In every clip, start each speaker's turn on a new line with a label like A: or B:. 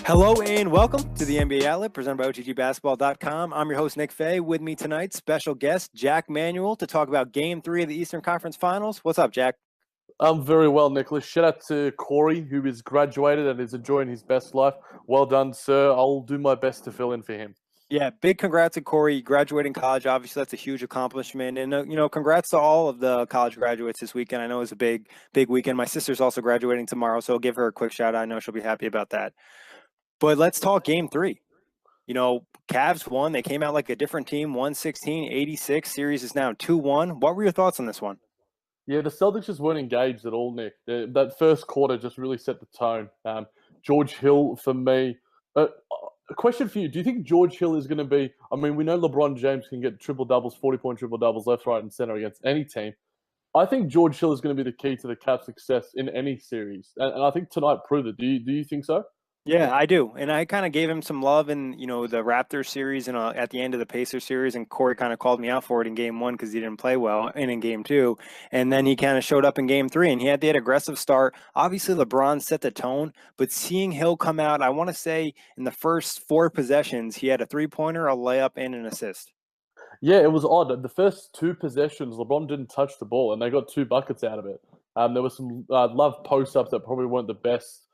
A: Hello and welcome to the NBA Outlet presented by OTGBasketball.com. I'm your host, Nick Fay. With me tonight, special guest Jack Manuell to talk about Game 3 of the Eastern Conference Finals. What's up, Jack?
B: I'm very well, Nicholas. Shout out to Corey, who is graduated and is enjoying his best life. Well done, sir. I'll do my best to fill in for him.
A: Yeah, big congrats to Corey graduating college. Obviously, that's a huge accomplishment. And, congrats to all of the college graduates this weekend. I know it's a big weekend. My sister's also graduating tomorrow, so I'll give her a quick shout out. I know she'll be happy about that. But let's talk Game 3. Cavs won. They came out like a different team, 116-86. Series is now 2-1. What were your thoughts on this one?
B: Yeah, the Celtics just weren't engaged at all, Nick. That first quarter just really set the tone. George Hill, for me, a question for you. Do you think George Hill is going to be, we know LeBron James can get triple-doubles, 40-point triple-doubles left, right, and center against any team. I think George Hill is going to be the key to the Cavs' success in any series. And I think tonight proved it. Do you think so?
A: Yeah, I do. And I kind of gave him some love in, the Raptors series and at the end of the Pacers series. And Corey kind of called me out for it in Game 1 because he didn't play well and in Game 2. And then he kind of showed up in Game 3 and he had that aggressive start. Obviously, LeBron set the tone. But seeing Hill come out, I want to say in the first 4 possessions, he had a three-pointer, a layup, and an assist.
B: Yeah, it was odd. The first 2 possessions, LeBron didn't touch the ball and they got 2 buckets out of it. There were some love post-ups that probably weren't the best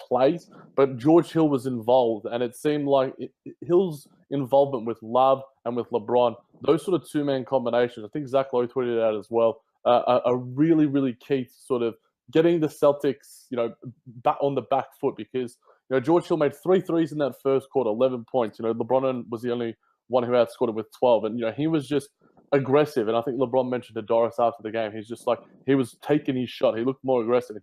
B: plays, but George Hill was involved, and it seemed like Hill's involvement with Love and with LeBron, those sort of 2-man combinations, I think Zach Lowe tweeted it out as well, are really, really key to sort of getting the Celtics, back on the back foot because, George Hill made 3 threes in that first quarter, 11 points. LeBron was the only one who outscored him with 12, and, he was just aggressive, and I think LeBron mentioned to Doris after the game, he's just like, he was taking his shot, he looked more aggressive.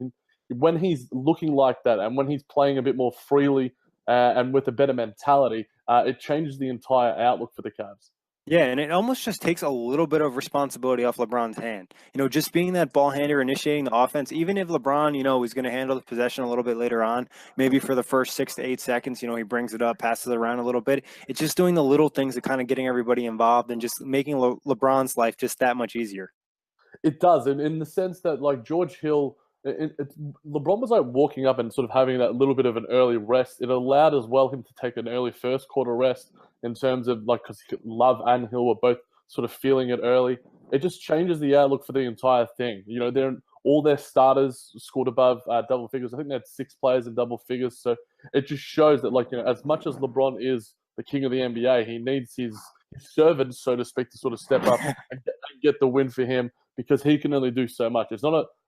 B: When he's looking like that and when he's playing a bit more freely and with a better mentality, it changes the entire outlook for the Cavs.
A: Yeah, and it almost just takes a little bit of responsibility off LeBron's hand. Just being that ball handler, initiating the offense, even if LeBron, is going to handle the possession a little bit later on, maybe for the first 6 to 8 seconds, he brings it up, passes it around a little bit. It's just doing the little things that kind of getting everybody involved and just making LeBron's life just that much easier.
B: It does, and in the sense that, like, George Hill, LeBron was like walking up and sort of having that little bit of an early rest. It allowed as well him to take an early first quarter rest in terms of because Love and Hill were both sort of feeling it early. It just changes the outlook for the entire thing. All their starters scored above double figures. I think they had 6 players in double figures. So it just shows that as much as LeBron is the king of the NBA, he needs his servants, so to speak, to sort of step up and get the win for him because he can only do so much.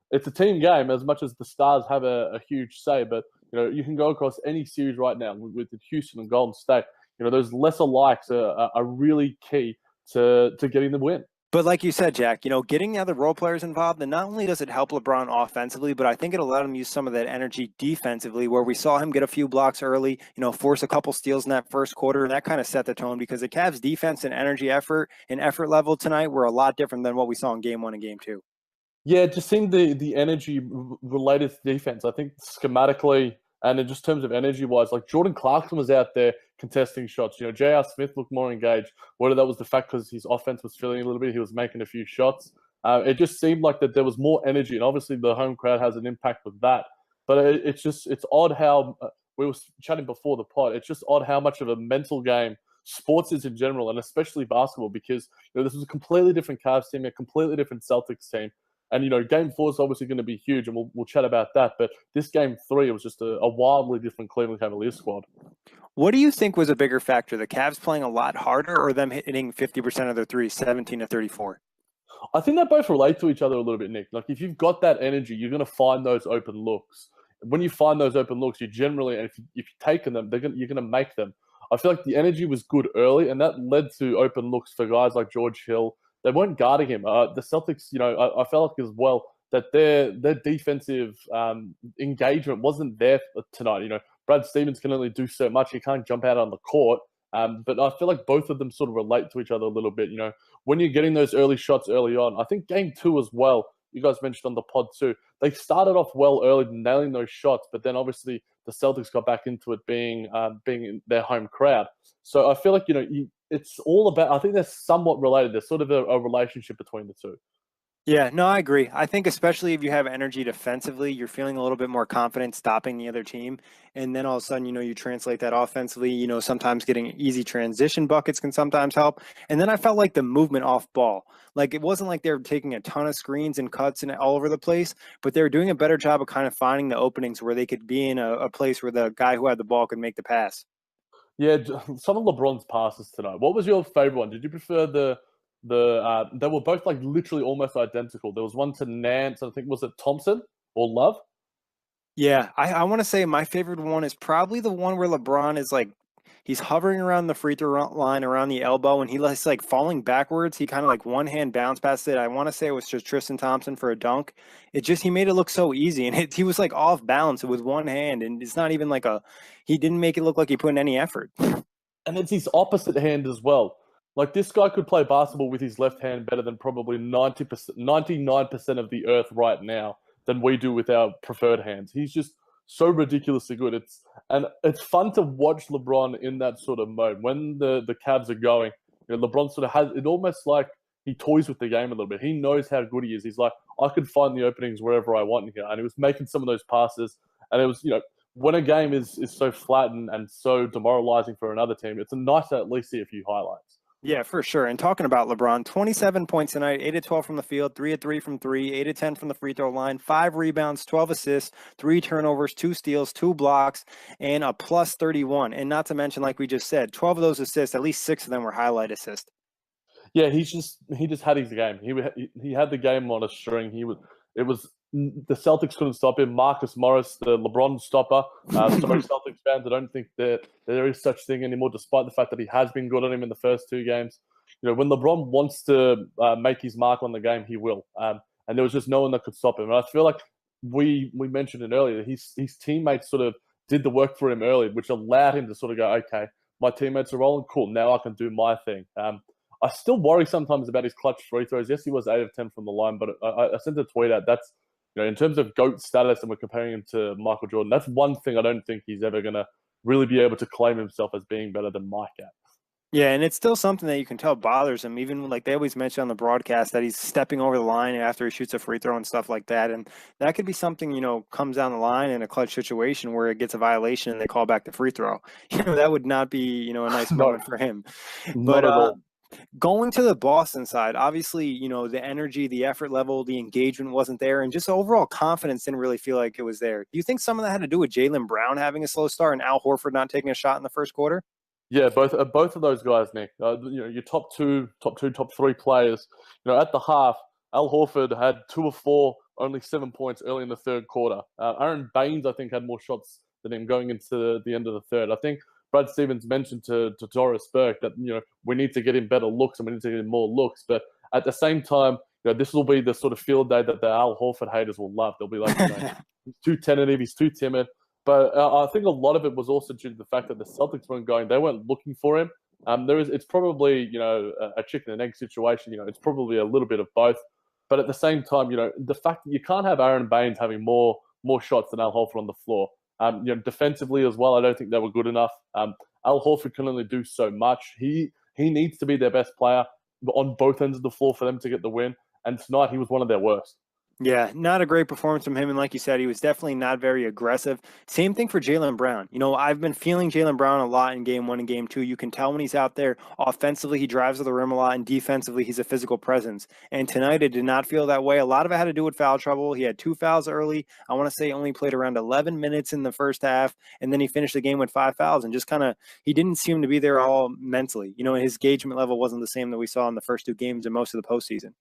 B: It's a team game as much as the stars have a huge say, but you can go across any series right now with Houston and Golden State. Those lesser likes are really key to getting the win.
A: But like you said, Jack, getting the other role players involved, and not only does it help LeBron offensively, but I think it allowed him to use some of that energy defensively where we saw him get a few blocks early, force a couple steals in that first quarter, and that kind of set the tone because the Cavs' defense and energy effort level tonight were a lot different than what we saw in Game 1 and Game 2.
B: Yeah, just seeing the energy related to defense. I think schematically and in just terms of energy-wise, like Jordan Clarkson was out there contesting shots. J.R. Smith looked more engaged. Whether that was the fact because his offense was feeling a little bit, he was making a few shots. It just seemed like that there was more energy, and obviously the home crowd has an impact with that. But it's odd how we were chatting before the pod. It's just odd how much of a mental game sports is in general, and especially basketball, because this was a completely different Cavs team, a completely different Celtics team. And, Game 4 is obviously going to be huge, and we'll chat about that. But this Game 3, it was just a wildly different Cleveland Cavaliers squad.
A: What do you think was a bigger factor, the Cavs playing a lot harder or them hitting 50% of their threes, 17-34?
B: I think they both relate to each other a little bit, Nick. Like, if you've got that energy, you're going to find those open looks. When you find those open looks, you generally, and if you've taken them, you're going to make them. I feel like the energy was good early, and that led to open looks for guys like George Hill. They weren't guarding him. The Celtics, I felt like as well that their defensive engagement wasn't there tonight. Brad Stevens can only do so much. He can't jump out on the court. But I feel like both of them sort of relate to each other a little bit. When you're getting those early shots early on, I think Game 2 as well, you guys mentioned on the pod too, they started off well early, nailing those shots, but then obviously the Celtics got back into it being in their home crowd. So I feel like, it's all about. I think they're somewhat related. There's sort of a relationship between the two.
A: Yeah, no, I agree. I think especially if you have energy defensively, you're feeling a little bit more confident stopping the other team. And then all of a sudden, you translate that offensively, sometimes getting easy transition buckets can sometimes help. And then I felt like the movement off ball, like it wasn't like they were taking a ton of screens and cuts and all over the place, but they were doing a better job of kind of finding the openings where they could be in a place where the guy who had the ball could make the pass.
B: Yeah, some of LeBron's passes tonight. What was your favorite one? Did you prefer they were both like literally almost identical. There was one to Nance, I think was it Thompson or Love?
A: Yeah, I want to say my favorite one is probably the one where LeBron is like he's hovering around the free throw line around the elbow and he's like falling backwards. He kind of like one hand bounce past it. I want to say it was just Tristan Thompson for a dunk. It just he made it look so easy and he was like off balance with one hand and it's not even like he didn't make it look like he put in any effort.
B: And it's his opposite hand as well. Like this guy could play basketball with his left hand better than probably 90%, 99% of the earth right now than we do with our preferred hands. He's just so ridiculously good. It's fun to watch LeBron in that sort of mode. When the Cavs are going, LeBron sort of has it almost like he toys with the game a little bit. He knows how good he is. He's like, I could find the openings wherever I want here. And he was making some of those passes. And it was, when a game is so flat and so demoralizing for another team, it's nice to at least see a few highlights.
A: Yeah, for sure. And talking about LeBron, 27 points tonight, 8 of 12 from the field, 3 of 3 from 3, 8 of 10 from the free throw line, 5 rebounds, 12 assists, 3 turnovers, 2 steals, 2 blocks, and a plus 31. And not to mention, like we just said, 12 of those assists, at least 6 of them were highlight assists.
B: Yeah, he just had his game. He had the game on a string. It was the Celtics couldn't stop him. Marcus Morris, the LeBron stopper. Sorry, Celtics fans, I don't think that there is such thing anymore, despite the fact that he has been good on him in the first 2 games. When LeBron wants to make his mark on the game, he will. And there was just no one that could stop him. And I feel like we mentioned it earlier. His teammates sort of did the work for him early, which allowed him to sort of go, okay, my teammates are rolling, cool. Now I can do my thing. I still worry sometimes about his clutch free throws. Yes, he was 8 of 10 from the line, but I sent a tweet out. That's in terms of GOAT status, and we're comparing him to Michael Jordan. That's one thing I don't think he's ever going to really be able to claim himself as being better than Mike at.
A: Yeah, and it's still something that you can tell bothers him. Even like they always mention on the broadcast that he's stepping over the line after he shoots a free throw and stuff like that. And that could be something, comes down the line in a clutch situation where it gets a violation and they call back the free throw. That would not be, a nice moment for him.
B: Not at all.
A: Going to the Boston side, obviously, the energy, the effort level, the engagement wasn't there, and just overall confidence didn't really feel like it was there. Do you think some of that had to do with Jaylen Brown having a slow start and Al Horford not taking a shot in the first quarter?
B: Yeah, both of those guys, Nick. Your top 3 players. At the half, Al Horford had 2 of 4, only 7 points early in the third quarter. Aaron Baines, I think, had more shots than him going into the end of the third. I think Brad Stevens mentioned to Doris Burke that we need to get him better looks and we need to get him more looks. But at the same time, this will be the sort of field day that the Al Horford haters will love. They'll be like, he's too tentative, he's too timid. But I think a lot of it was also due to the fact that the Celtics weren't going; they weren't looking for him. It's probably a chicken and egg situation. It's probably a little bit of both. But at the same time, the fact that you can't have Aaron Baines having more shots than Al Horford on the floor. Defensively as well, I don't think they were good enough. Al Horford can only do so much. He needs to be their best player on both ends of the floor for them to get the win. And tonight, he was one of their worst.
A: Yeah, not a great performance from him. And like you said, he was definitely not very aggressive. Same thing for Jaylen Brown. I've been feeling Jaylen Brown a lot in game 1 and game 2. You can tell when he's out there. Offensively, he drives to the rim a lot. And defensively, he's a physical presence. And tonight, it did not feel that way. A lot of it had to do with foul trouble. He had 2 fouls early. I want to say he only played around 11 minutes in the first half. And then he finished the game with 5 fouls. And just he didn't seem to be there all mentally. His engagement level wasn't the same that we saw in the first 2 games and most of the postseason.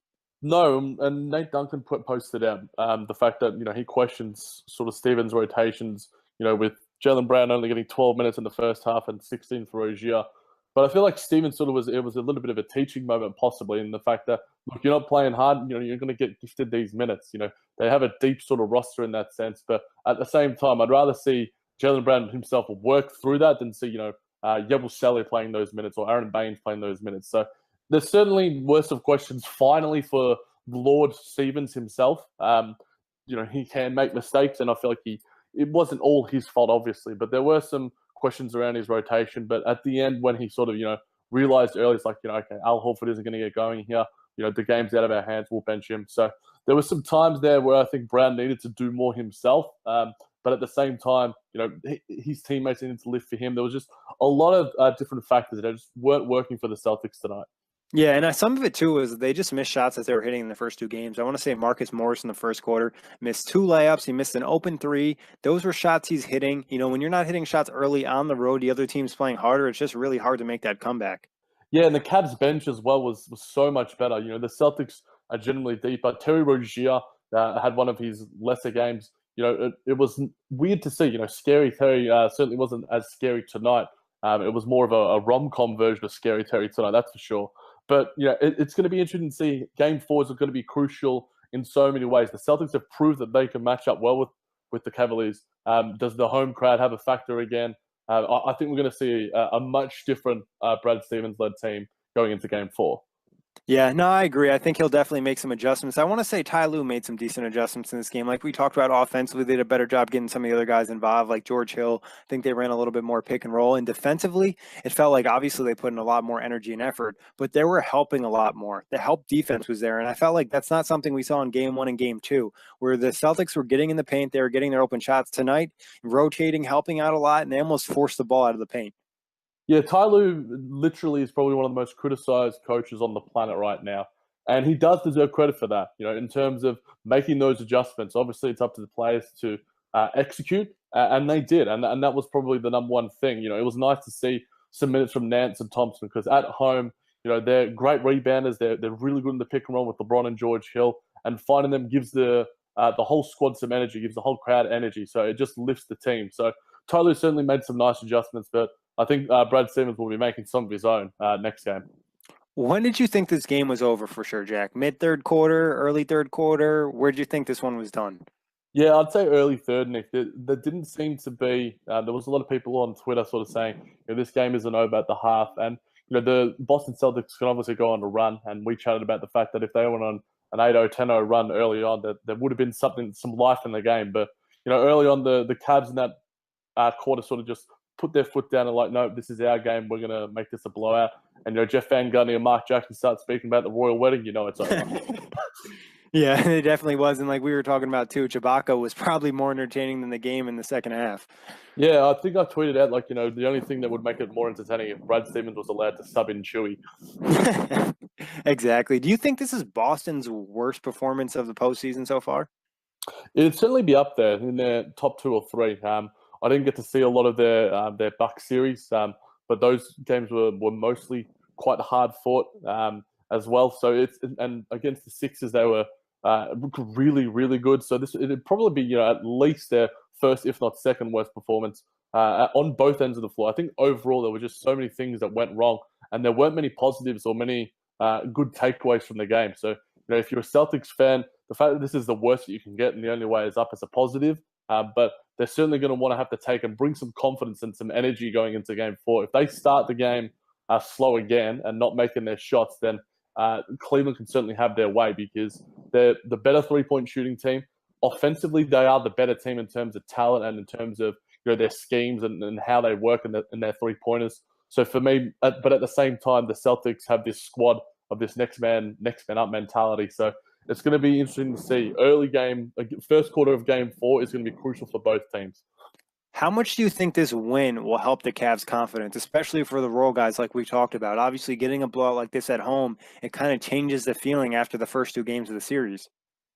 B: No, and Nate Duncan posted out the fact that he questions sort of Stevens' rotations. With Jaylen Brown only getting 12 minutes in the first half and 16 for Rozier. But I feel like Stevens it was a little bit of a teaching moment, possibly, in the fact that look, you're not playing hard. You're going to get gifted these minutes. They have a deep sort of roster in that sense. But at the same time, I'd rather see Jaylen Brown himself work through that than see Yabusele playing those minutes or Aaron Baines playing those minutes. So. There's certainly worst of questions finally for Lord Stevens himself. He can make mistakes, and I feel like it wasn't all his fault, obviously, but there were some questions around his rotation. But at the end, when he sort of, realized early, it's like, okay, Al Horford isn't going to get going here. The game's out of our hands. We'll bench him. So there were some times there where I think Brown needed to do more himself. But at the same time, his teammates needed to lift for him. There was just a lot of different factors that just weren't working for the Celtics tonight.
A: Yeah, and some of it too was they just missed shots that they were hitting in the first two games. I want to say Marcus Morris in the first quarter missed 2 layups. He missed an open 3. Those were shots he's hitting. When you're not hitting shots early on the road, the other team's playing harder. It's just really hard to make that comeback.
B: Yeah, and the Cavs bench as well was so much better. The Celtics are generally deeper. Terry Rozier had one of his lesser games. It was weird to see. Scary Terry certainly wasn't as scary tonight. It was more of a rom-com version of Scary Terry tonight, that's for sure. But it's going to be interesting to see. Game 4 is going to be crucial in so many ways. The Celtics have proved that they can match up well with the Cavaliers. Does the home crowd have a factor again? I think we're going to see a much different Brad Stevens-led team going into Game 4.
A: Yeah, no, I agree. I think he'll definitely make some adjustments. I want to say Ty Lue made some decent adjustments in this game. Like we talked about offensively, they did a better job getting some of the other guys involved, like George Hill. I think they ran a little bit more pick and roll. And defensively, it felt like obviously they put in a lot more energy and effort, but they were helping a lot more. The help defense was there. And I felt like that's not something we saw in Game 1 and Game 2, where the Celtics were getting in the paint, they were getting their open shots. Tonight, rotating, helping out a lot, and they almost forced the ball out of the paint.
B: Yeah, Ty Lue literally is probably one of the most criticized coaches on the planet right now. And he does deserve credit for that, in terms of making those adjustments. Obviously, it's up to the players to execute, and they did. And that was probably the number one thing. It was nice to see some minutes from Nance and Thompson because at home, they're great rebounders. They're really good in the pick and roll with LeBron and George Hill. And finding them gives the whole squad some energy, gives the whole crowd energy. So it just lifts the team. So Ty Lue certainly made some nice adjustments, but I think Brad Stevens will be making some of his own next game.
A: When did you think this game was over for sure, Jack? Mid-third quarter, early third quarter? Where did you think this one was done?
B: Yeah, I'd say early third, Nick. There didn't seem to be. There was a lot of people on Twitter sort of saying, this game isn't over at the half. And, the Boston Celtics can obviously go on a run. And we chatted about the fact that if they went on an 8-0, 10-0 run early on, that there would have been some life in the game. But, early on, the Cavs in that quarter sort of just put their foot down and like, no, this is our game. We're going to make this a blowout. And, Jeff Van Gundy and Mark Jackson start speaking about the royal wedding, it's over.
A: Yeah, it definitely was. And like we were talking about too, Chubaka was probably more entertaining than the game in the second half.
B: Yeah, I think I tweeted out, like, the only thing that would make it more entertaining if Brad Stevens was allowed to sub in Chewy.
A: Exactly. Do you think this is Boston's worst performance of the postseason so far?
B: It'd certainly be up there in their top 2 or 3. I didn't get to see a lot of their Bucks series, but those games were mostly quite hard fought as well. So and against the Sixers, they were really, really good. So it'd probably be at least their first, if not second, worst performance on both ends of the floor. I think overall there were just so many things that went wrong, and there weren't many positives or many good takeaways from the game. So if you're a Celtics fan, the fact that this is the worst that you can get, and the only way is up, is a positive. But they're certainly going to want to have to take and bring some confidence and some energy going into Game 4. If they start the game slow again and not making their shots, then Cleveland can certainly have their way because they're the better three-point shooting team. Offensively, they are the better team in terms of talent and in terms of their schemes and how they work in their three-pointers. So for me, but at the same time, the Celtics have this squad of this next man up mentality. So it's going to be interesting to see. Early game, first quarter of Game 4 is going to be crucial for both teams.
A: How much do you think this win will help the Cavs' confidence, especially for the role guys like we talked about? Obviously, getting a blowout like this at home, it kind of changes the feeling after the first 2 games of the series.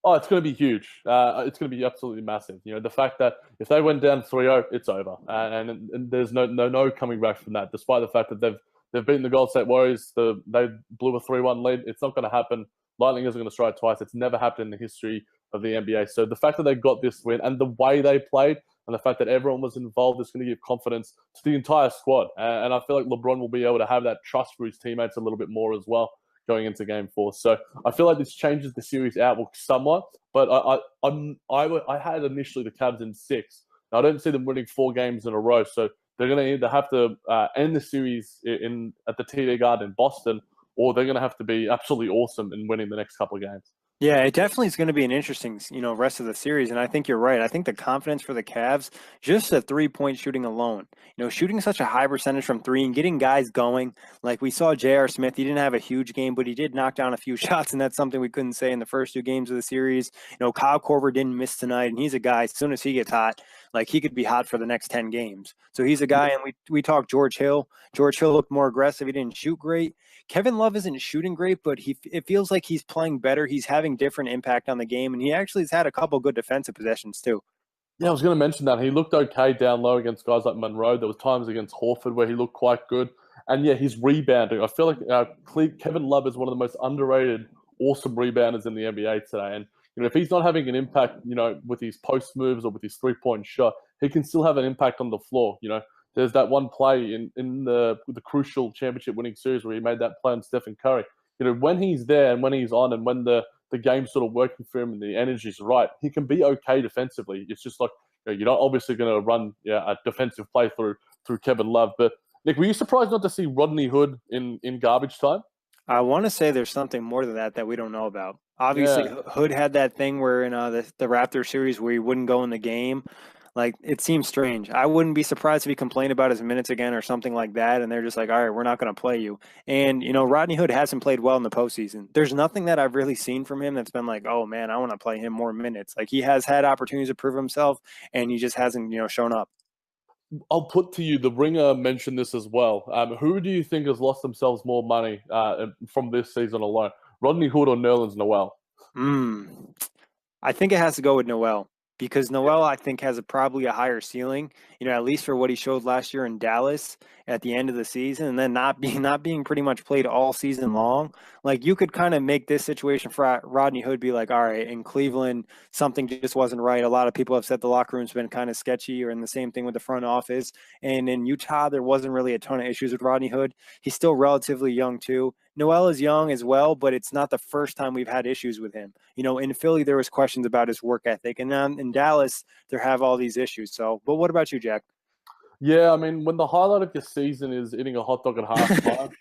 B: Oh, it's going to be huge. It's going to be absolutely massive. The fact that if they went down 3-0, it's over, and there's no coming back from that. Despite the fact that they've beaten the Golden State Warriors, they blew a 3-1 lead. It's not going to happen. Lightning isn't going to strike twice. It's never happened in the history of the NBA. So the fact that they got this win and the way they played and the fact that everyone was involved is going to give confidence to the entire squad. And I feel like LeBron will be able to have that trust for his teammates a little bit more as well going into Game 4. So I feel like this changes the series outlook somewhat. But I had initially the Cavs in 6. Now, I don't see them winning 4 games in a row. So they're going to either have to end the series at the TD Garden in Boston, or they're going to have to be absolutely awesome in winning the next couple of games.
A: Yeah, it definitely is going to be an interesting, rest of the series. And I think you're right. I think the confidence for the Cavs, just the 3-point shooting alone, shooting such a high percentage from three and getting guys going. Like we saw J.R. Smith, he didn't have a huge game, but he did knock down a few shots. And that's something we couldn't say in the first two games of the series. Kyle Korver didn't miss tonight. And he's a guy, as soon as he gets hot, like he could be hot for the next 10 games. So he's a guy. And we talked George Hill. George Hill looked more aggressive. He didn't shoot great. Kevin Love isn't shooting great, but it feels like he's playing better. He's having different impact on the game, and he actually has had a couple good defensive possessions too.
B: Yeah, I was going to mention that. He looked okay down low against guys like Monroe. There was times against Horford where he looked quite good. And yeah, he's rebounding. I feel like Kevin Love is one of the most underrated, awesome rebounders in the NBA today. And if he's not having an impact, with his post moves or with his 3-point shot, he can still have an impact on the floor. There's that one play in the crucial championship winning series where he made that play on Stephen Curry. When he's there and when he's on and when the game's sort of working for him and the energy's right, he can be okay defensively. It's just like you're not obviously going to run a defensive play through Kevin Love. But Nick, were you surprised not to see Rodney Hood in garbage time?
A: I want to say there's something more to that we don't know about. Obviously,
B: Yeah.
A: Hood had that thing where in the Raptors series where he wouldn't go in the game. Like, it seems strange. I wouldn't be surprised if he complained about his minutes again or something like that, and they're just like, all right, we're not going to play you. And, Rodney Hood hasn't played well in the postseason. There's nothing that I've really seen from him that's been like, oh, man, I want to play him more minutes. Like, he has had opportunities to prove himself, and he just hasn't, shown up.
B: I'll put to you, the Ringer mentioned this as well. Who do you think has lost themselves more money from this season alone? Rodney Hood or Nerlens Noel?
A: I think it has to go with Noel. Because Noel, I think, has probably a higher ceiling, at least for what he showed last year in Dallas at the end of the season, and then not being pretty much played all season long. Like, you could kind of make this situation for Rodney Hood be like, all right, in Cleveland, something just wasn't right. A lot of people have said the locker room's been kind of sketchy, or in the same thing with the front office. And in Utah, there wasn't really a ton of issues with Rodney Hood. He's still relatively young too. Noel is young as well, but it's not the first time we've had issues with him. In Philly, there was questions about his work ethic, and now in Dallas, there have all these issues. So, but what about you, Jack?
B: Yeah, I mean, when the highlight of your season is eating a hot dog at halftime,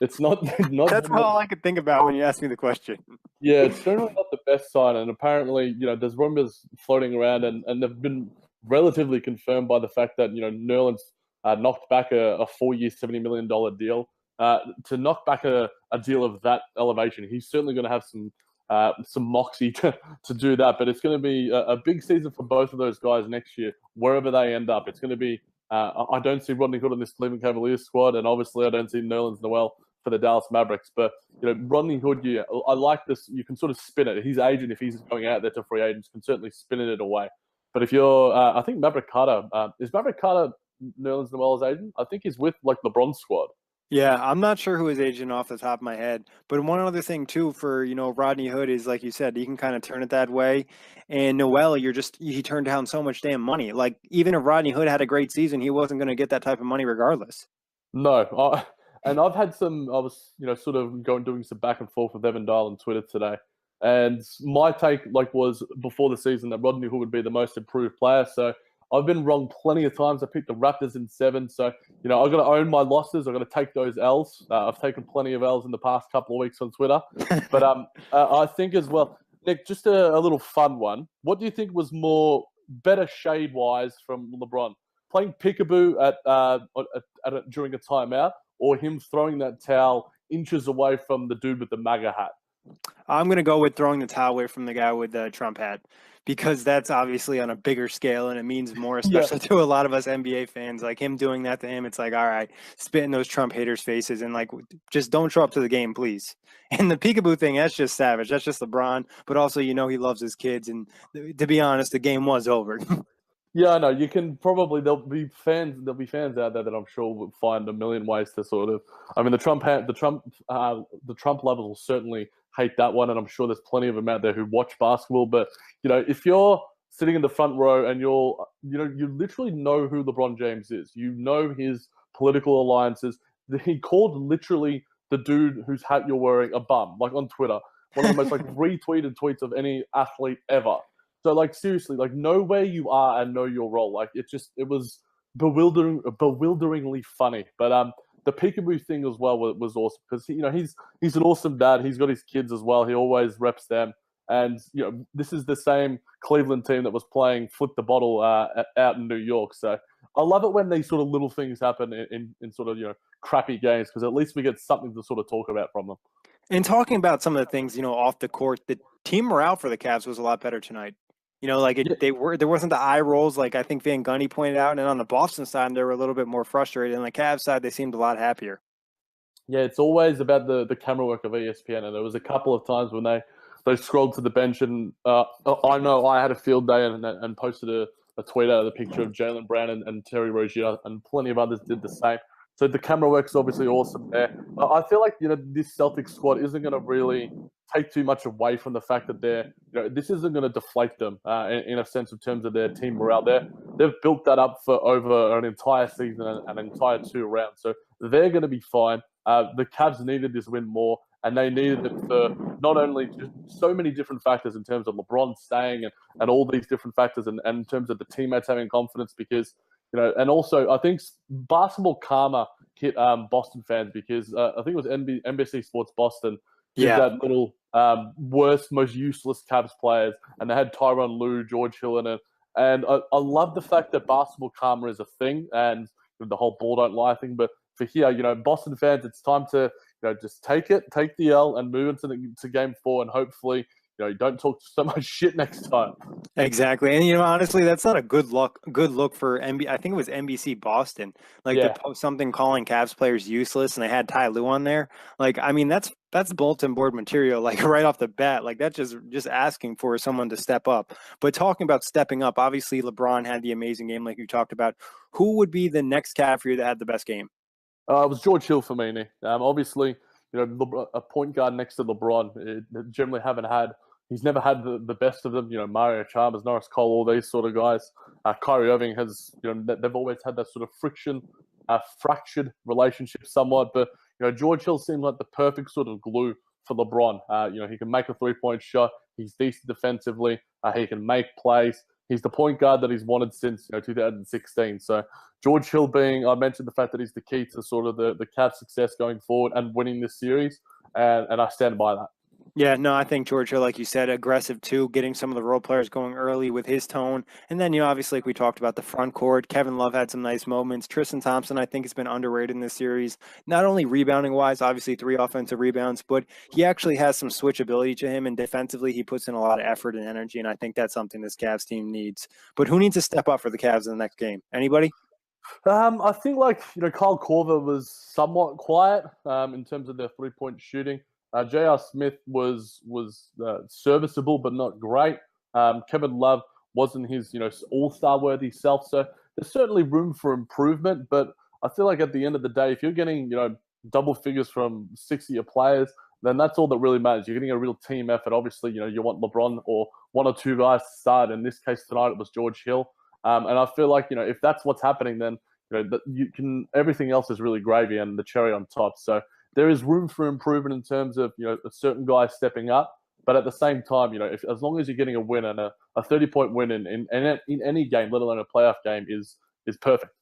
B: it's not.
A: That's all I could think about when you asked me the question.
B: Yeah, it's generally not the best sign, and apparently, there's rumors floating around, and they've been relatively confirmed by the fact that Nerlens knocked back a 4-year, $70 million deal. To knock back a deal of that elevation, he's certainly going to have some moxie to do that. But it's going to be a big season for both of those guys next year, wherever they end up. It's going to be. I don't see Rodney Hood on this Cleveland Cavaliers squad, and obviously I don't see Nerlens Noel for the Dallas Mavericks. But Rodney Hood, I like this. You can sort of spin it. His agent, if he's going out there to free agents, can certainly spin it away. But if you're, I think Maverick Carter is Maverick Carter Nerlens Noel's agent. I think he's with like LeBron's squad.
A: Yeah, I'm not sure who his agent off the top of my head. But one other thing too for, Rodney Hood is, like you said, he can kind of turn it that way. And Noel, he turned down so much damn money. Like, even if Rodney Hood had a great season, he wasn't going to get that type of money regardless.
B: No, and I've had I was, sort of doing some back and forth with Evan Dial on Twitter today. And my take was before the season that Rodney Hood would be the most improved player. So I've been wrong plenty of times. I picked the Raptors in 7. So, I've got to own my losses. I've got to take those L's. I've taken plenty of L's in the past couple of weeks on Twitter. But I think as well, Nick, just a little fun one. What do you think was better shade-wise from LeBron? Playing peekaboo during a timeout, or him throwing that towel inches away from the dude with the MAGA hat?
A: I'm going to go with throwing the towel away from the guy with the Trump hat, because that's obviously on a bigger scale and it means more, especially to a lot of us NBA fans. Like, him doing that to him, it's like, all right, spit in those Trump haters' faces and just don't show up to the game, please. And the peekaboo thing, that's just savage. That's just LeBron. But also, he loves his kids. And to be honest, the game was over.
B: Yeah, I know. You can probably there'll be fans out there that I'm sure will find a million ways to sort of. I mean, the Trump lovers will certainly hate that one, and I'm sure there's plenty of them out there who watch basketball. But if you're sitting in the front row and you literally know who LeBron James is, his political alliances. He called literally the dude whose hat you're wearing a bum, like on Twitter, one of the most retweeted tweets of any athlete ever. So, seriously, know where you are and know your role. It was bewilderingly funny. But the peekaboo thing as well was awesome because he's an awesome dad. He's got his kids as well. He always reps them. And this is the same Cleveland team that was playing flip the bottle out in New York. So I love it when these sort of little things happen in sort of crappy games, because at least we get something to sort of talk about from them.
A: And talking about some of the things, off the court, the team morale for the Cavs was a lot better tonight. There wasn't the eye rolls like I think Van Gundy pointed out, and on the Boston side, they were a little bit more frustrated. And the Cavs side, they seemed a lot happier.
B: Yeah, it's always about the camera work of ESPN, and there was a couple of times when they scrolled to the bench, and I know I had a field day and posted a tweet out of the picture of Jaylen Brown and Terry Rozier, and plenty of others did the same. So the camera work's obviously awesome there. I feel like this Celtics squad isn't going to really take too much away from the fact that this isn't going to deflate them in a sense in terms of their team morale. They've built that up for over an entire season and an entire 2 rounds, so they're going to be fine. The Cavs needed this win more, and they needed it for not only just so many different factors in terms of LeBron staying and all these different factors, and in terms of the teammates having confidence, because and also I think basketball karma hit Boston fans, because I think it was NBC Sports Boston did that little worst, most useless Cavs players, and they had Tyronn Lue, George Hill in it, and I love the fact that basketball karma is a thing, and the whole ball don't lie thing, but for here, Boston fans, it's time to just take the L and move into game 4, and hopefully don't talk so much shit next time.
A: Exactly. And honestly, that's not a good look for NBC. I think it was NBC Boston, to post something calling Cavs players useless, and they had Ty Lue on there. That's bulletin board material, right off the bat. That's just asking for someone to step up. But talking about stepping up, obviously LeBron had the amazing game like you talked about. Who would be the next Cav for you that had the best game?
B: It was George Hill for me, Nick. Obviously, a point guard next to LeBron, generally he's never had the best of them. Mario Chalmers, Norris Cole, all these sort of guys. Kyrie Irving has, they've always had that sort of fractured relationship somewhat. But, George Hill seems like the perfect sort of glue for LeBron. He can make a 3-point shot. He's decent defensively. He can make plays. He's the point guard that he's wanted since 2016. So George Hill I mentioned the fact that he's the key to sort of the Cavs' success going forward and winning this series, and I stand by that.
A: Yeah, no, I think George Hill, like you said, aggressive too, getting some of the role players going early with his tone. And then, obviously, like we talked about the front court, Kevin Love had some nice moments. Tristan Thompson, I think, has been underrated in this series, not only rebounding-wise, obviously 3 offensive rebounds, but he actually has some switchability to him, and defensively, he puts in a lot of effort and energy, and I think that's something this Cavs team needs. But who needs to step up for the Cavs in the next game? Anybody?
B: I think, Kyle Korver was somewhat quiet in terms of their 3-point shooting. J.R. Smith was serviceable, but not great. Kevin Love wasn't his, all-star worthy self. So there's certainly room for improvement. But I feel like at the end of the day, if you're getting, double figures from 6 of your players, then that's all that really matters. You're getting a real team effort. Obviously, you want LeBron or 1 or 2 guys to start. In this case tonight, it was George Hill. And I feel like, if that's what's happening, then everything else is really gravy and the cherry on top. So there is room for improvement in terms of a certain guy stepping up, but at the same time, as long as you're getting a win, and a 30-point win in any game, let alone a playoff game, is perfect.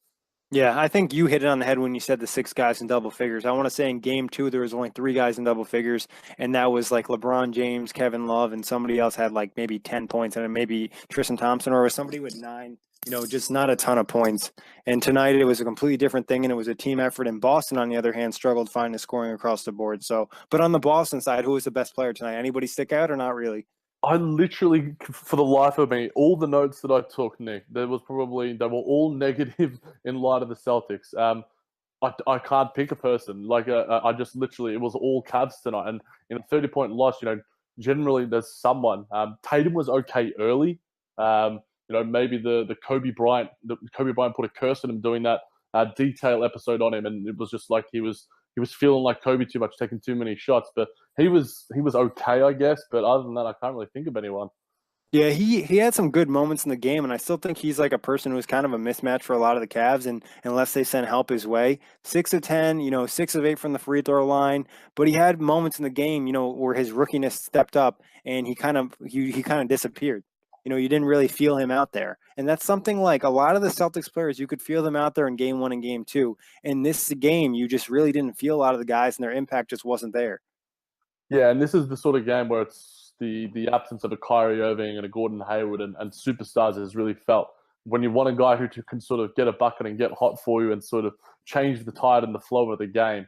A: Yeah, I think you hit it on the head when you said the 6 guys in double figures. I want to say in game 2, there was only 3 guys in double figures, and that was LeBron James, Kevin Love, and somebody else had maybe 10 points, and maybe Tristan Thompson, or was somebody with 9, just not a ton of points. And tonight it was a completely different thing, and it was a team effort. And Boston, on the other hand, struggled finding scoring across the board. So, but on the Boston side, who was the best player tonight? Anybody stick out or not really?
B: I literally, for the life of me, all the notes that I took, Nick, they were all negative in light of the Celtics. I can't pick a person. I just literally, it was all Cavs tonight. And in a 30-point loss, generally there's someone. Tatum was okay early. Maybe the Kobe Bryant put a curse on him doing that detail episode on him, and it was just like he was feeling like Kobe too much, taking too many shots. But he was okay, I guess. But other than that, I can't really think of anyone.
A: Yeah, he had some good moments in the game, and I still think he's a person who's kind of a mismatch for a lot of the Cavs, and unless they send help his way. 6 of 10, 6 of 8 from the free throw line, but he had moments in the game, where his rookiness stepped up, and he kind of disappeared. You didn't really feel him out there. And that's something like a lot of the Celtics players, you could feel them out there in game 1 and game 2. In this game, you just really didn't feel a lot of the guys, and their impact just wasn't there.
B: Yeah, and this is the sort of game where it's the absence of a Kyrie Irving and a Gordon Hayward and superstars has really felt. When you want a guy who can sort of get a bucket and get hot for you and sort of change the tide and the flow of the game,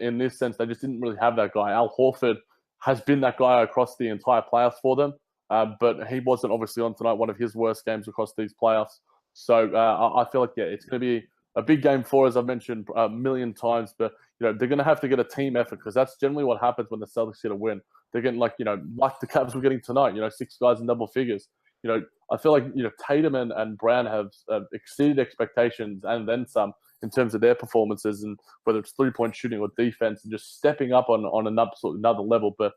B: in this sense, they just didn't really have that guy. Al Horford has been that guy across the entire playoffs for them, but he wasn't obviously on tonight, one of his worst games across these playoffs. So I feel like, yeah, it's going to be a big game for us. I've mentioned a million times, but they're going to have to get a team effort because that's generally what happens when the Celtics get a win. They're getting like the Cavs were getting tonight, 6 guys in double figures. I feel like Tatum and Brown have exceeded expectations and then some in terms of their performances, and whether it's 3-point shooting or defense, and just stepping up on another level. But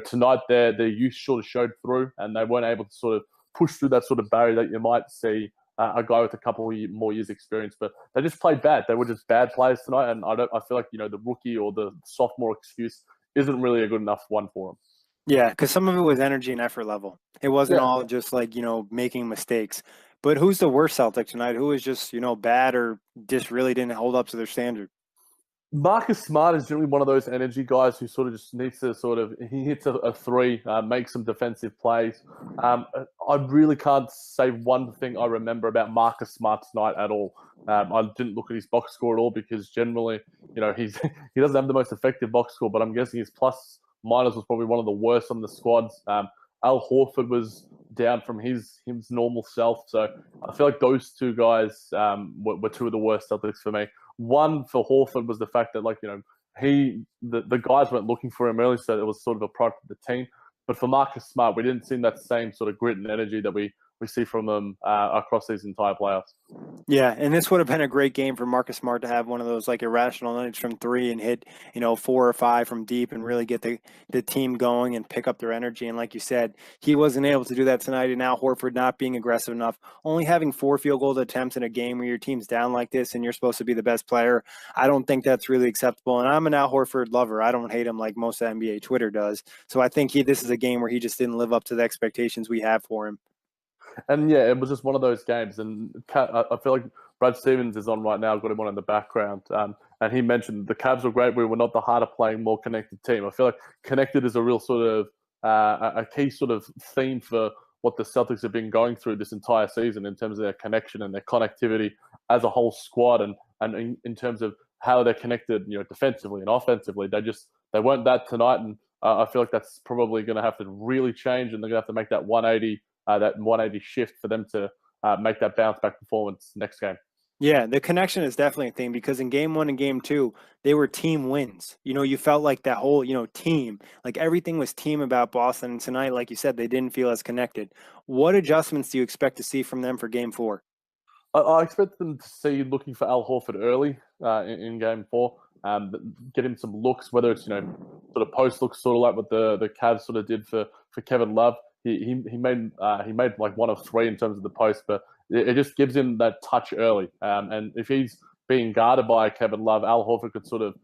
B: tonight their youth sort of showed through, and they weren't able to sort of push through that sort of barrier that you might see a guy with a couple more years experience. But they just played bad. They were just bad players tonight, and I feel like the rookie or the sophomore excuse isn't really a good enough one for them.
A: Yeah, because some of it was energy and effort level. It wasn't all just like, making mistakes. But who's the worst Celtic tonight? Who is just, bad or just really didn't hold up to their standard?
B: Marcus Smart is generally one of those energy guys who sort of just needs to he hits a three, makes some defensive plays. I really can't say one thing I remember about Marcus Smart tonight at all. I didn't look at his box score at all because generally, he doesn't have the most effective box score, but I'm guessing his plus minus was probably one of the worst on the squads. Al Horford was down from his normal self. So I feel like those two guys were two of the worst Celtics for me. One for Horford was the fact that the guys weren't looking for him early, so it was sort of a product of the team. But for Marcus Smart, we didn't see that same sort of grit and energy that we see from them across these entire playoffs.
A: Yeah, and this would have been a great game for Marcus Smart to have one of those irrational nights from 3 and hit 4 or 5 from deep and really get the team going and pick up their energy. And like you said, he wasn't able to do that tonight. And now Horford not being aggressive enough, only having 4 field goal attempts in a game where your team's down like this and you're supposed to be the best player. I don't think that's really acceptable. And I'm an Al Horford lover. I don't hate him like most of NBA Twitter does. So I think this is a game where he just didn't live up to the expectations we have for him.
B: And yeah, it was just one of those games. And I feel like Brad Stevens is on right now. I've got him on in the background. And he mentioned the Cavs were great. We were not the harder playing, more connected team. I feel like connected is a real sort of a key sort of theme for what the Celtics have been going through this entire season in terms of their connection and their connectivity as a whole squad, and in terms of how they're connected, defensively and offensively. They weren't that tonight, and I feel like that's probably going to have to really change, and they're going to have to make that 180 shift for them to make that bounce back performance next game. Yeah,
A: the connection is definitely a thing because in game 1 and game 2, they were team wins. You felt like that whole, team, like everything was team about Boston. And tonight, like you said, they didn't feel as connected. What adjustments do you expect to see from them for game 4?
B: I expect them to see looking for Al Horford early in game 4. Get him some looks, whether it's, sort of post looks, sort of like what the Cavs sort of did for Kevin Love. He made like 1 of 3 in terms of the post, but it just gives him that touch early. And if he's being guarded by Kevin Love, Al Horford could sort of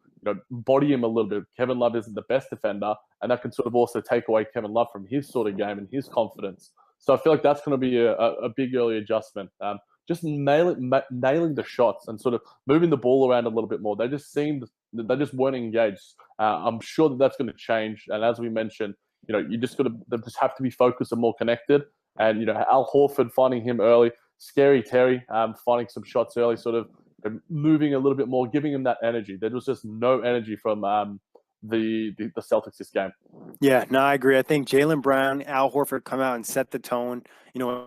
B: body him a little bit. Kevin Love isn't the best defender, and that can sort of also take away Kevin Love from his sort of game and his confidence. So I feel like that's going to be a big early adjustment. Just nailing the shots and sort of moving the ball around a little bit more. They just weren't engaged. I'm sure that's going to change. And as we mentioned, you just have to be focused and more connected. And Al Horford finding him early, Scary Terry finding some shots early, sort of moving a little bit more, giving him that energy. There was just no energy from the Celtics this game.
A: Yeah, no, I agree. I think Jaylen Brown, Al Horford come out and set the tone,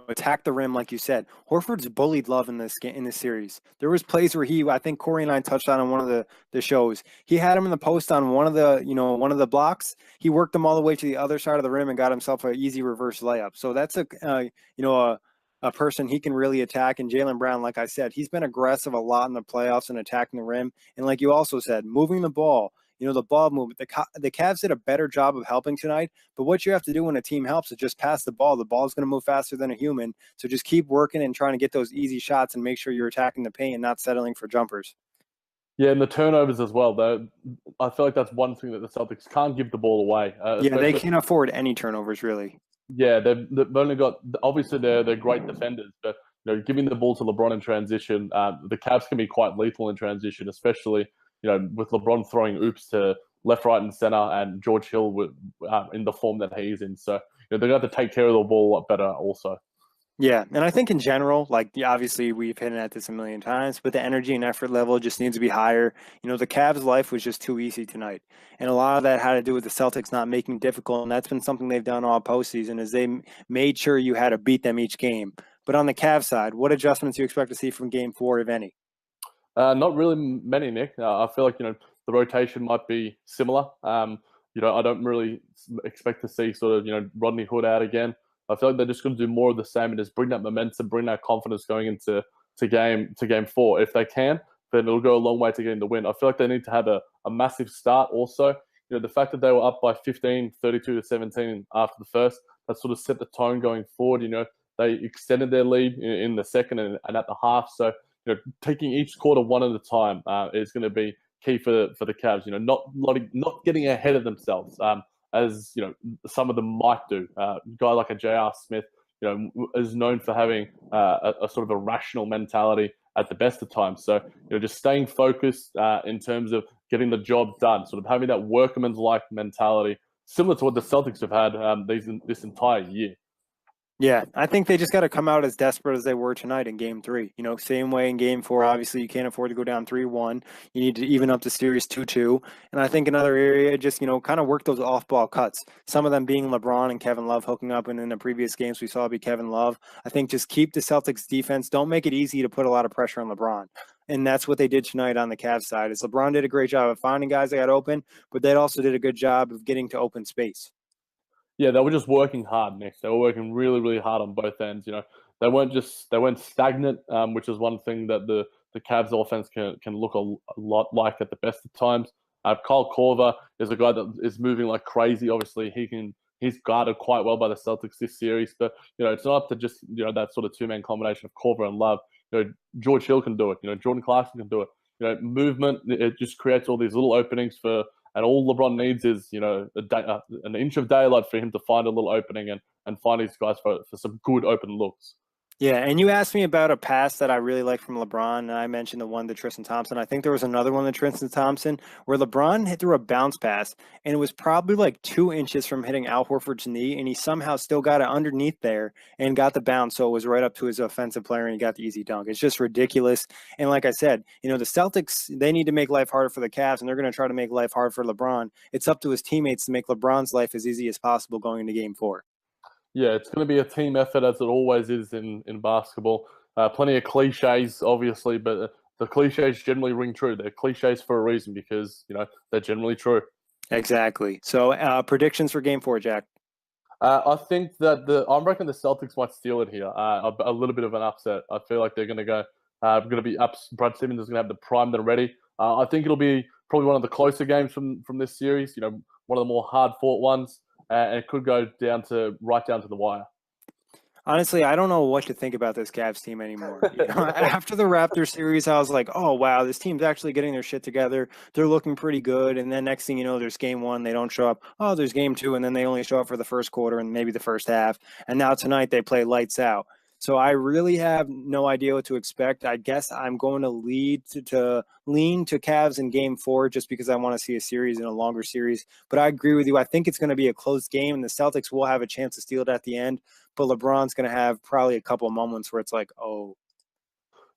A: attack the rim, like you said. Horford's bullied Love in this series. There was plays where I think Corey and I touched on one of the shows. He had him in the post on one of the blocks. He worked them all the way to the other side of the rim and got himself an easy reverse layup. So that's a person he can really attack. And Jaylen Brown, like I said, he's been aggressive a lot in the playoffs and attacking the rim. And like you also said, moving the ball. The ball movement. The Cavs did a better job of helping tonight, but what you have to do when a team helps is just pass the ball. The ball is going to move faster than a human, so just keep working and trying to get those easy shots and make sure you're attacking the paint and not settling for jumpers.
B: Yeah, and the turnovers as well. I feel like that's one thing that the Celtics can't give the ball away.
A: They can't afford any turnovers, really.
B: Yeah, they've only got, obviously they're great defenders, but giving the ball to LeBron in transition, the Cavs can be quite lethal in transition, especially with LeBron throwing oops to left, right, and center, and George Hill in the form that he's in. So they're going to have to take care of the ball a lot better also.
A: Yeah, and I think in general, like obviously we've hinted at this a million times, but the energy and effort level just needs to be higher. The Cavs' life was just too easy tonight, and a lot of that had to do with the Celtics not making it difficult, and that's been something they've done all postseason is they made sure you had to beat them each game. But on the Cavs side, what adjustments do you expect to see from Game 4, if any?
B: Not really many, Nick. I feel like the rotation might be similar. I don't really expect to see sort of Rodney Hood out again. I feel like they're just going to do more of the same and just bring that momentum, bring that confidence going into game 4. If they can, then it'll go a long way to getting the win. I feel like they need to have a massive start also. The fact that they were up by 15, 32-17 after the first, that sort of set the tone going forward. They extended their lead in the second and at the half. So, taking each quarter one at a time is going to be key for the Cavs. Not getting ahead of themselves. As some of them might do. A guy like a J.R. Smith, is known for having a sort of a rational mentality at the best of times. So, just staying focused in terms of getting the job done, sort of having that workman's-like mentality, similar to what the Celtics have had this entire year.
A: Yeah, I think they just got to come out as desperate as they were tonight in Game 3. Same way in Game 4. Obviously, you can't afford to go down 3-1. You need to even up the series 2-2. And I think another area, just kind of work those off-ball cuts. Some of them being LeBron and Kevin Love hooking up, and in the previous games we saw it be Kevin Love. I think just keep the Celtics defense. Don't make it easy to put a lot of pressure on LeBron. And that's what they did tonight on the Cavs side. Is LeBron did a great job of finding guys that got open, but they also did a good job of getting to open space.
B: Yeah, they were just working hard, Nick. They were working really, really hard on both ends. They weren't stagnant, which is one thing that the Cavs offense can look a lot like at the best of times. Kyle Korver is a guy that is moving like crazy. Obviously, he's guarded quite well by the Celtics this series, but it's not up to just that sort of two-man combination of Korver and Love. George Hill can do it. Jordan Clarkson can do it. Movement, it just creates all these little openings and all LeBron needs is, an inch of daylight for him to find a little opening and find these guys for some good open looks.
A: Yeah, and you asked me about a pass that I really like from LeBron, and I mentioned the one to Tristan Thompson. I think there was another one to Tristan Thompson where LeBron hit through a bounce pass, and it was probably like 2 inches from hitting Al Horford's knee, and he somehow still got it underneath there and got the bounce, so it was right up to his offensive player, and he got the easy dunk. It's just ridiculous. And like I said, the Celtics, they need to make life harder for the Cavs, and they're going to try to make life hard for LeBron. It's up to his teammates to make LeBron's life as easy as possible going into Game 4.
B: Yeah, it's going to be a team effort as it always is in basketball. Plenty of cliches, obviously, but the cliches generally ring true. They're cliches for a reason because, they're generally true.
A: Exactly. So predictions for Game 4, Jack?
B: I think that I reckon the Celtics might steal it here. A little bit of an upset. I feel like they're going to go. Going to be up. Brad Stevens is going to have the prime that ready. I think it'll be probably one of the closer games from this series. One of the more hard-fought ones. And it could go right down to the wire.
A: Honestly, I don't know what to think about this Cavs team anymore. After the Raptors series, I was like, oh, wow, this team's actually getting their shit together. They're looking pretty good. And then next thing you know, there's Game 1. They don't show up. Oh, there's Game 2. And then they only show up for the first quarter and maybe the first half. And now tonight they play lights out. So I really have no idea what to expect. I guess I'm going to lean to Cavs in Game 4 just because I want to see a series in a longer series. But I agree with you. I think it's going to be a close game, and the Celtics will have a chance to steal it at the end. But LeBron's going to have probably a couple of moments where it's like, oh.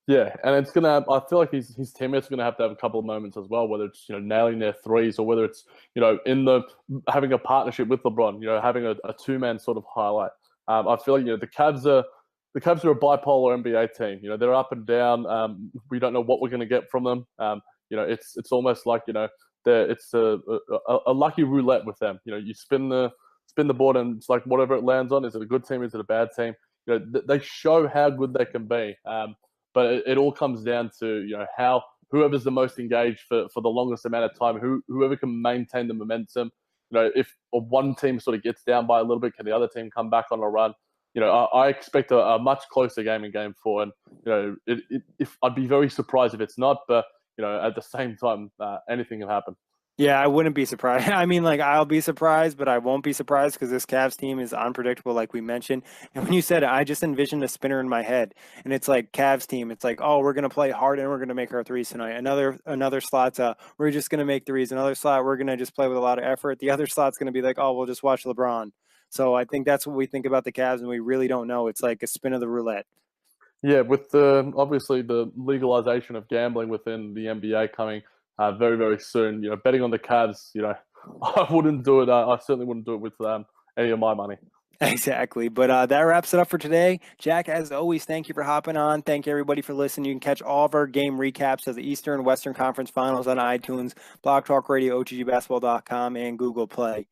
B: Yeah, and it's going to – I feel like his teammates are going to have a couple of moments as well, whether it's, nailing their threes or whether it's, having a partnership with LeBron, having a two-man sort of highlight. I feel like, the Cavs are – the Cavs are a bipolar NBA team. They're up and down. We don't know what we're going to get from them. It's almost like it's a lucky roulette with them. You spin the board and it's like whatever it lands on. Is it a good team? Is it a bad team? They show how good they can be. But it all comes down to how whoever's the most engaged for the longest amount of time. Whoever can maintain the momentum. If one team sort of gets down by a little bit, can the other team come back on a run? I expect a much closer game in Game 4, and if I'd be very surprised if it's not. But at the same time, anything can happen.
A: Yeah, I wouldn't be surprised. I mean, like, I'll be surprised, but I won't be surprised because this Cavs team is unpredictable, like we mentioned. And when you said it, I just envisioned a spinner in my head, and it's like Cavs team. It's like, oh, we're gonna play hard and we're gonna make our threes tonight. Another slot's we're just gonna make threes. Another slot, we're gonna just play with a lot of effort. The other slot's gonna be like, oh, we'll just watch LeBron. So I think that's what we think about the Cavs, and we really don't know. It's like a spin of the roulette.
B: Yeah, with the obviously the legalization of gambling within the NBA coming very very soon, betting on the Cavs, I wouldn't do it. I certainly wouldn't do it with any of my money.
A: Exactly. But that wraps it up for today. Jack, as always, thank you for hopping on. Thank you, everybody, for listening. You can catch all of our game recaps of the Eastern and Western Conference Finals on iTunes, Blog Talk Radio, OTGBasketball.com, and Google Play.